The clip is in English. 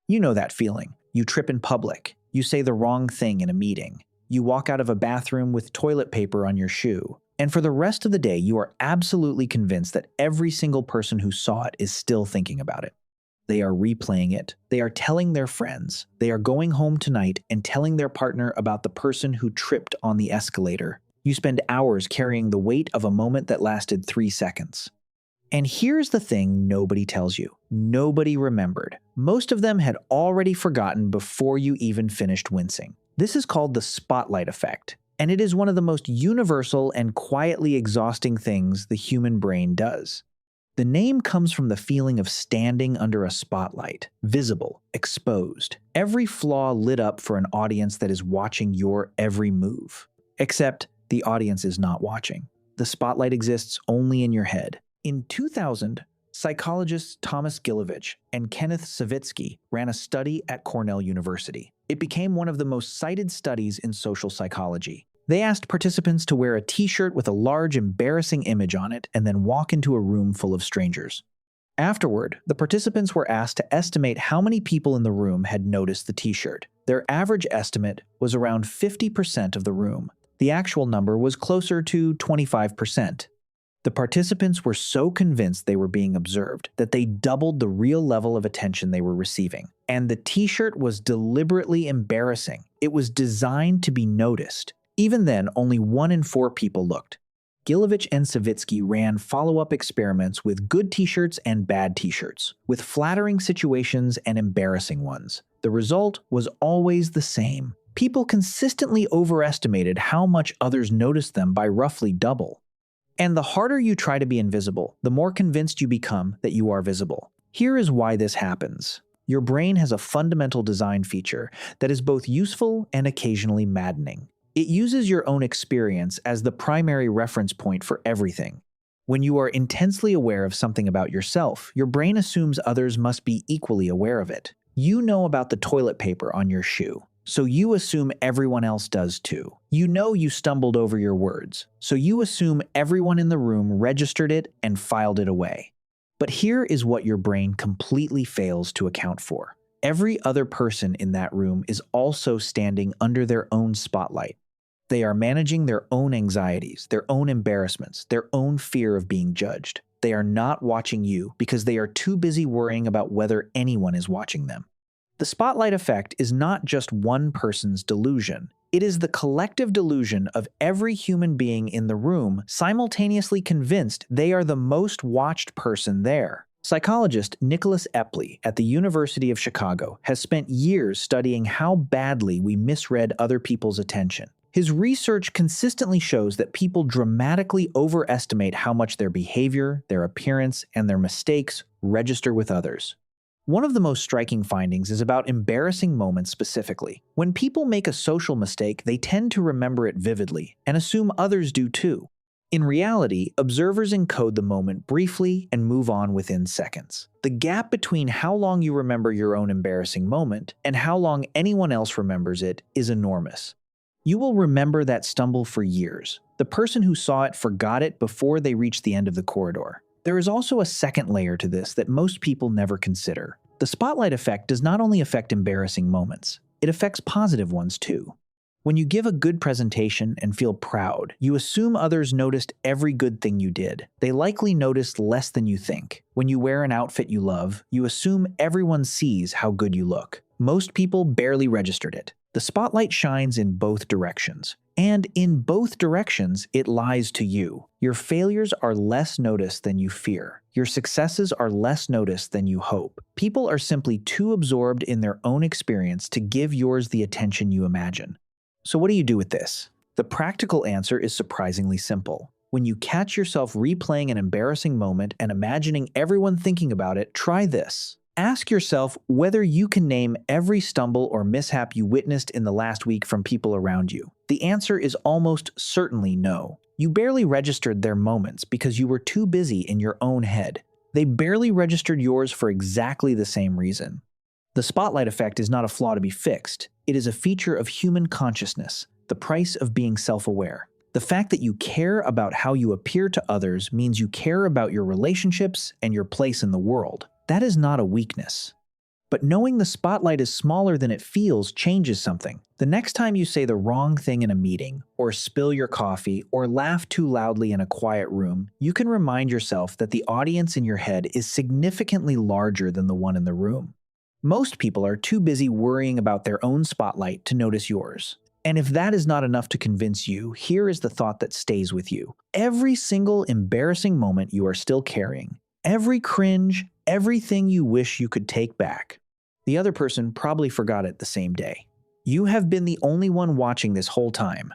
You know that feeling. You trip in public. You say the wrong thing in a meeting. You walk out of a bathroom with toilet paper on your shoe. And for the rest of the day, you are absolutely convinced that every single person who saw it is still thinking about it. They are replaying it. They are telling their friends. They are going home tonight and telling their partner about the person who tripped on the escalator. You spend hours carrying the weight of a moment that lasted 3 seconds. And here's the thing nobody tells you. Nobody remembered. Most of them had already forgotten before you even finished wincing. This is called the spotlight effect, and it is one of the most universal and quietly exhausting things the human brain does. The name comes from the feeling of standing under a spotlight, visible, exposed, every flaw lit up for an audience that is watching your every move. Except the audience is not watching. The spotlight exists only in your head. In 2000, psychologists Thomas Gilovich and Kenneth Savitsky ran a study at Cornell University. It became one of the most cited studies in social psychology. They asked participants to wear a t-shirt with a large, embarrassing image on it and then walk into a room full of strangers. Afterward, the participants were asked to estimate how many people in the room had noticed the t-shirt. Their average estimate was around 50% of the room. The actual number was closer to 25%. The participants were so convinced they were being observed that they doubled the real level of attention they were receiving. And the t-shirt was deliberately embarrassing. It was designed to be noticed. Even then, only 1 in 4 people looked. Gilovich and Savitsky ran follow-up experiments with good t-shirts and bad t-shirts, with flattering situations and embarrassing ones. The result was always the same. People consistently overestimated how much others noticed them by roughly double. And the harder you try to be invisible, the more convinced you become that you are visible. Here is why this happens. Your brain has a fundamental design feature that is both useful and occasionally maddening. It uses your own experience as the primary reference point for everything. When you are intensely aware of something about yourself, your brain assumes others must be equally aware of it. You know about the toilet paper on your shoe, so you assume everyone else does too. You know you stumbled over your words, so you assume everyone in the room registered it and filed it away. But here is what your brain completely fails to account for. Every other person in that room is also standing under their own spotlight. They are managing their own anxieties, their own embarrassments, their own fear of being judged. They are not watching you because they are too busy worrying about whether anyone is watching them. The spotlight effect is not just one person's delusion. It is the collective delusion of every human being in the room simultaneously convinced they are the most watched person there. Psychologist Nicholas Epley at the University of Chicago has spent years studying how badly we misread other people's attention. His research consistently shows that people dramatically overestimate how much their behavior, their appearance, and their mistakes register with others. One of the most striking findings is about embarrassing moments specifically. When people make a social mistake, they tend to remember it vividly and assume others do too. In reality, observers encode the moment briefly and move on within seconds. The gap between how long you remember your own embarrassing moment and how long anyone else remembers it is enormous. You will remember that stumble for years. The person who saw it forgot it before they reached the end of the corridor. There is also a second layer to this that most people never consider. The spotlight effect does not only affect embarrassing moments, it affects positive ones too. When you give a good presentation and feel proud, you assume others noticed every good thing you did. They likely noticed less than you think. When you wear an outfit you love, you assume everyone sees how good you look. Most people barely registered it. The spotlight shines in both directions. And in both directions, it lies to you. Your failures are less noticed than you fear. Your successes are less noticed than you hope. People are simply too absorbed in their own experience to give yours the attention you imagine. So what do you do with this? The practical answer is surprisingly simple. When you catch yourself replaying an embarrassing moment and imagining everyone thinking about it, try this. Ask yourself whether you can name every stumble or mishap you witnessed in the last week from people around you. The answer is almost certainly no. You barely registered their moments because you were too busy in your own head. They barely registered yours for exactly the same reason. The spotlight effect is not a flaw to be fixed. It is a feature of human consciousness, the price of being self-aware. The fact that you care about how you appear to others means you care about your relationships and your place in the world. That is not a weakness. But knowing the spotlight is smaller than it feels changes something. The next time you say the wrong thing in a meeting, or spill your coffee, or laugh too loudly in a quiet room, you can remind yourself that the audience in your head is significantly larger than the one in the room. Most people are too busy worrying about their own spotlight to notice yours. And if that is not enough to convince you, here is the thought that stays with you. Every single embarrassing moment you are still carrying, every cringe, everything you wish you could take back, the other person probably forgot it the same day. You have been the only one watching this whole time.